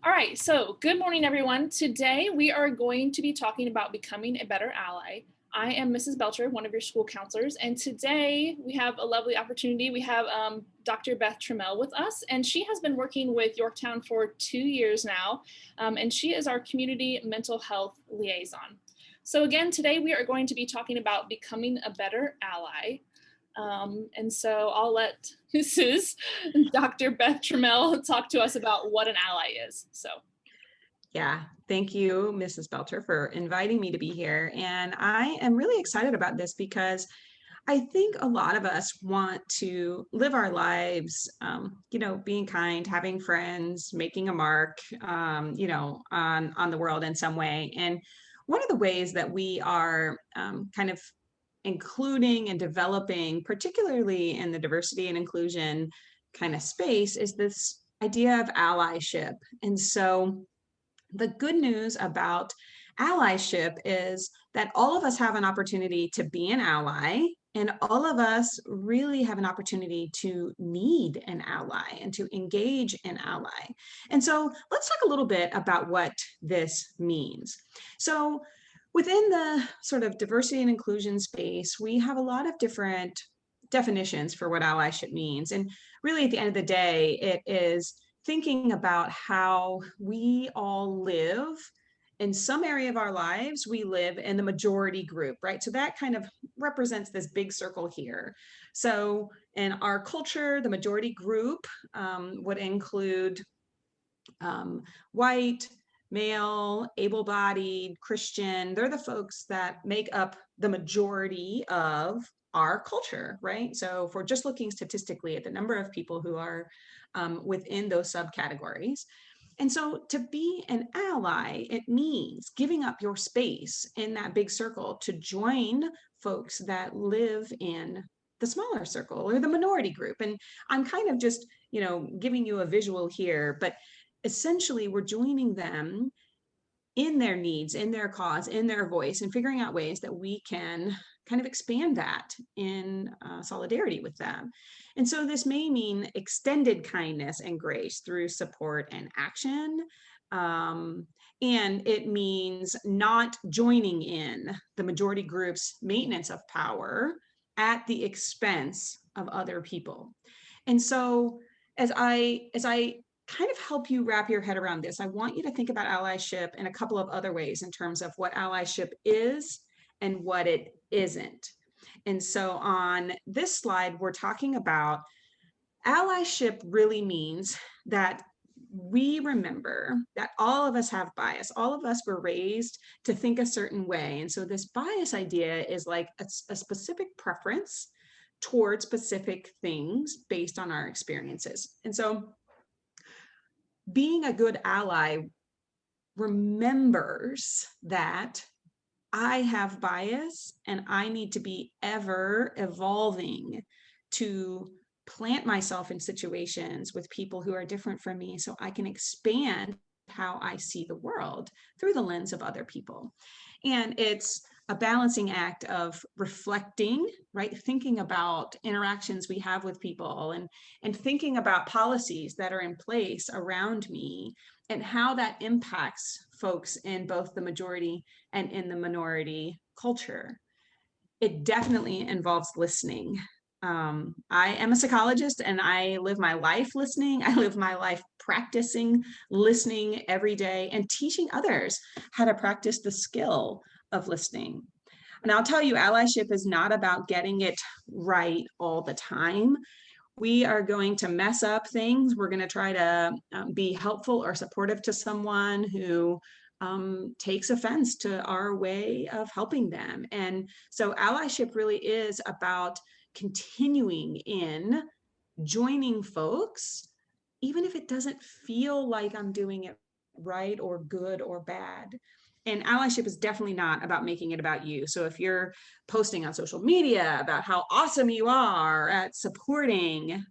All right, so good morning, everyone. Today we are going to be talking about becoming a better ally. I am Mrs. Belcher, one of your school counselors, and today we have a lovely opportunity. We have Dr. Beth Trammell with us, and she has been working with Yorktown for 2 years now, and she is our community mental health liaison. So again, today we are going to be talking about becoming a better ally. And so I'll let Mrs. Dr. Beth Trammell talk to us about what an ally is. So, Yeah, thank you, Mrs. Belcher, for inviting me to be here. And I am really excited about this because I think a lot of us want to live our lives, being kind, having friends, making a mark, on the world in some way. And one of the ways that we are kind of including and developing, particularly in the diversity and inclusion kind of space, is this idea of allyship. And so the good news about allyship is that all of us have an opportunity to be an ally, and all of us really have an opportunity to need an ally and to engage an ally. And so let's talk a little bit about what this means. So within the sort of diversity and inclusion space, we have a lot of different definitions for what allyship means. And really, at the end of the day, it is thinking about how we all live. In some area of our lives, we live in the majority group, right? So that kind of represents this big circle here. So in our culture, the majority group would include white, male, able-bodied, Christian. They're the folks that make up the majority of our culture, right? So if we're just looking statistically at the number of people who are within those subcategories. And so to be an ally, it means giving up your space in that big circle to join folks that live in the smaller circle or the minority group. And I'm kind of just, giving you a visual here, but essentially we're joining them in their needs, in their cause, in their voice, and figuring out ways that we can kind of expand that in solidarity with them. And so this may mean extended kindness and grace through support and action. And it means not joining in the majority group's maintenance of power at the expense of other people. And so as I kind of help you wrap your head around this, I want you to think about allyship in a couple of other ways in terms of what allyship is and what it isn't. And so on this slide, we're talking about allyship really means that we remember that all of us have bias. All of us were raised to think a certain way. And so this bias idea is like a specific preference toward specific things based on our experiences. And so being a good ally remembers that I have bias and I need to be ever evolving to plant myself in situations with people who are different from me so I can expand how I see the world through the lens of other people. And it's a balancing act of reflecting, right? Thinking about interactions we have with people and thinking about policies that are in place around me and how that impacts folks in both the majority and in the minority culture. It definitely involves listening. I am a psychologist and I live my life listening. I live my life practicing listening every day and teaching others how to practice the skill of listening. And I'll tell you, allyship is not about getting it right all the time. We are going to mess up things. We're going to try to be helpful or supportive to someone who takes offense to our way of helping them. And so allyship really is about continuing in joining folks, even if it doesn't feel like I'm doing it right or good or bad. And allyship is definitely not about making it about you. So if you're posting on social media about how awesome you are at supporting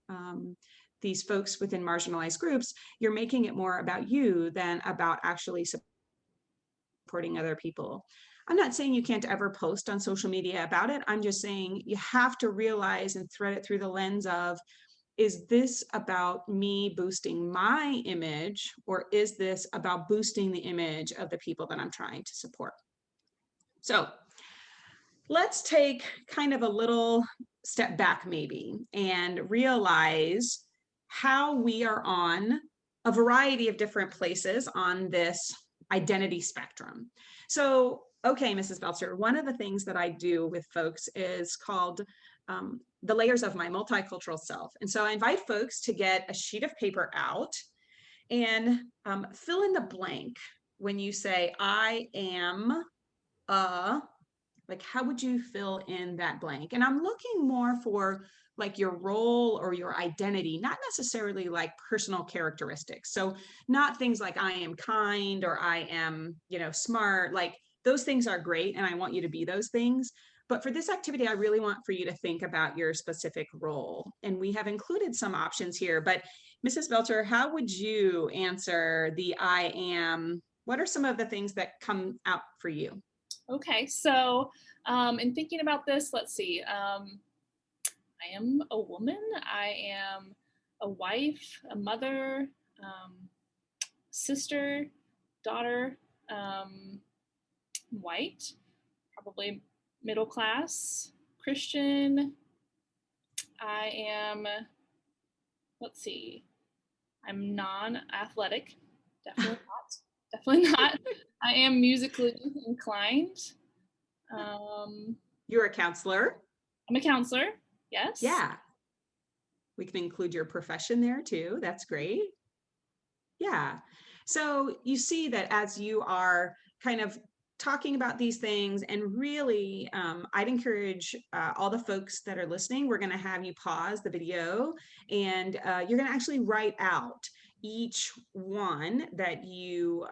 these folks within marginalized groups, you're making it more about you than about actually supporting other people. I'm not saying you can't ever post on social media about it. I'm just saying you have to realize and thread it through the lens of is this about me boosting my image, or is this about boosting the image of the people that I'm trying to support? So let's take kind of a little step back maybe and realize how we are on a variety of different places on this identity spectrum. So, okay, Mrs. Belcher, one of the things that I do with folks is called the layers of my multicultural self. And so I invite folks to get a sheet of paper out and fill in the blank when you say, I am a, like, how would you fill in that blank? And I'm looking more for like your role or your identity, not necessarily like personal characteristics. So not things like I am kind or I am, smart. Like those things are great. And I want you to be those things. But for this activity, I really want for you to think about your specific role. And we have included some options here. But Mrs. Belcher, how would you answer the I am? What are some of the things that come out for you? Okay, so in thinking about this, let's see. I am a woman. I am a wife, a mother, sister, daughter, white, probably middle class, Christian. I am, let's see, I'm non-athletic, definitely not. Definitely not. I am musically inclined. You're a counselor. I'm a counselor. Yes. Yeah. We can include your profession there too. That's great. Yeah. So you see that as you are kind of talking about these things, and really, I'd encourage all the folks that are listening, we're going to have you pause the video and you're going to actually write out each one that you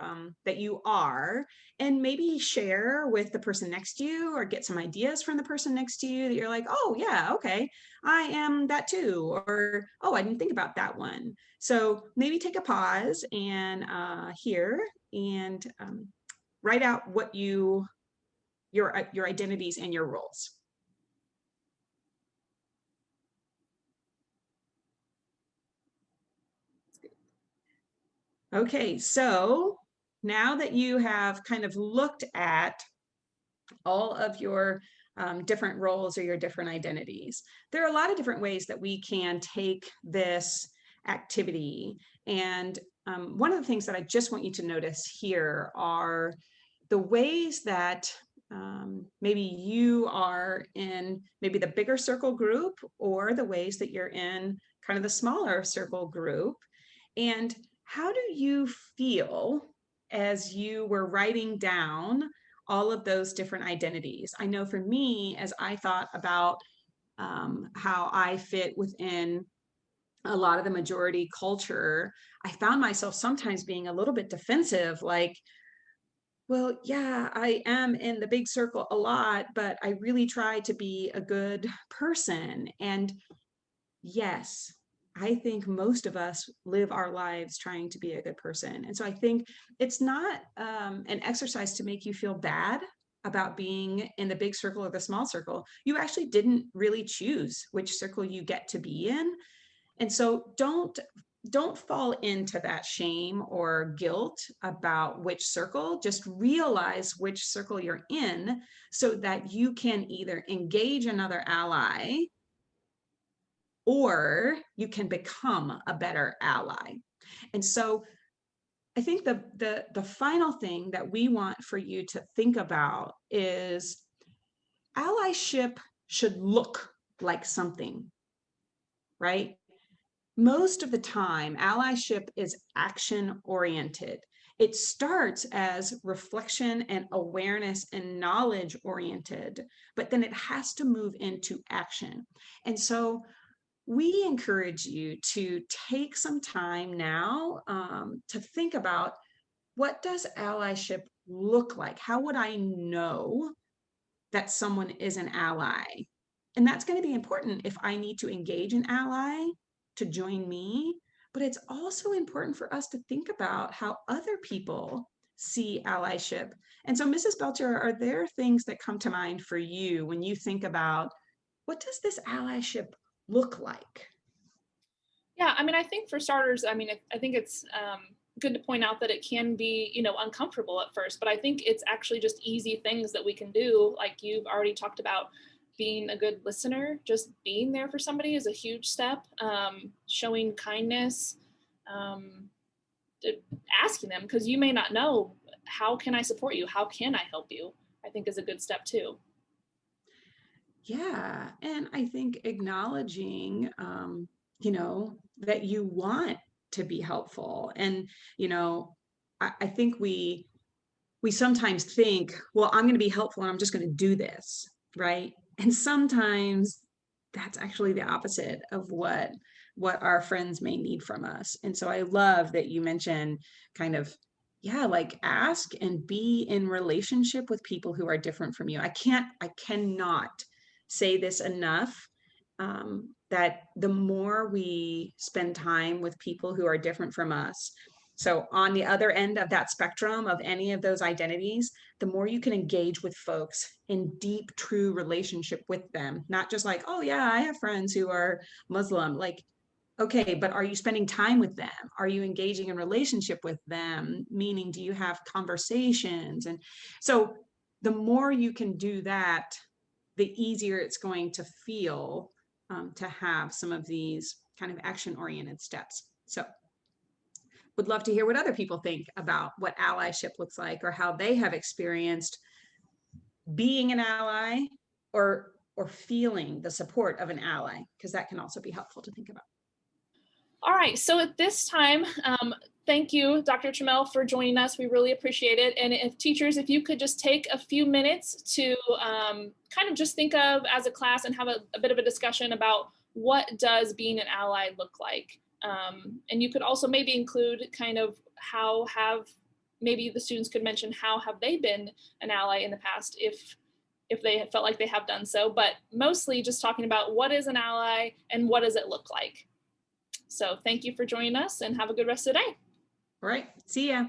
are, and maybe share with the person next to you or get some ideas from the person next to you that you're like, oh yeah, okay, I am that too, or oh, I didn't think about that one. So maybe take a pause and here and write out what your identities and your roles. Okay, so now that you have kind of looked at all of your different roles or your different identities, there are a lot of different ways that we can take this activity. And one of the things that I just want you to notice here are the ways that maybe you are in maybe the bigger circle group, or the ways that you're in kind of the smaller circle group. And how do you feel as you were writing down all of those different identities? I know for me, as I thought about how I fit within a lot of the majority culture, I found myself sometimes being a little bit defensive, like, well, yeah, I am in the big circle a lot, but I really try to be a good person. And yes, I think most of us live our lives trying to be a good person. And so I think it's not an exercise to make you feel bad about being in the big circle or the small circle. You actually didn't really choose which circle you get to be in. And so don't fall into that shame or guilt about which circle. Just realize which circle you're in so that you can either engage another ally or you can become a better ally. And so I think the final thing that we want for you to think about is allyship should look like something, right? Most of the time, allyship is action oriented. It starts as reflection and awareness and knowledge oriented, but then it has to move into action. And so we encourage you to take some time now to think about, what does allyship look like? How would I know that someone is an ally? And that's going to be important if I need to engage an ally to join me. But it's also important for us to think about how other people see allyship. And so, Mrs. Belcher, are there things that come to mind for you when you think about, what does this allyship look like? Yeah, I mean, I think for starters, I mean, I think it's good to point out that it can be, uncomfortable at first, but I think it's actually just easy things that we can do. Like you've already talked about being a good listener, just being there for somebody is a huge step. Showing kindness, um, asking them, because you may not know, how can I support you? How can I help you? I think is a good step too. Yeah. And I think acknowledging, that you want to be helpful. And, you know, I think we sometimes think, well, I'm going to be helpful and I'm just going to do this, right? And sometimes that's actually the opposite of what our friends may need from us. And so I love that you mentioned kind of, yeah, like ask and be in relationship with people who are different from you. I cannot say this enough, that the more we spend time with people who are different from us, so on the other end of that spectrum of any of those identities, the more you can engage with folks in deep, true relationship with them, not just like, oh yeah, I have friends who are Muslim. Like, okay, but are you spending time with them? Are you engaging in relationship with them? Meaning, do you have conversations? And so the more you can do that, the easier it's going to feel, to have some of these kind of action oriented steps. So would love to hear what other people think about what allyship looks like, or how they have experienced being an ally, or feeling the support of an ally, because that can also be helpful to think about. All right, so at this time, thank you, Dr. Trammell, for joining us. We really appreciate it. And if teachers, if you could just take a few minutes to kind of just think of as a class and have a bit of a discussion about what does being an ally look like. And you could also maybe include kind of how have, maybe the students could mention how have they been an ally in the past if they felt like they have done so, but mostly just talking about what is an ally and what does it look like. So thank you for joining us and have a good rest of the day. All right. See ya.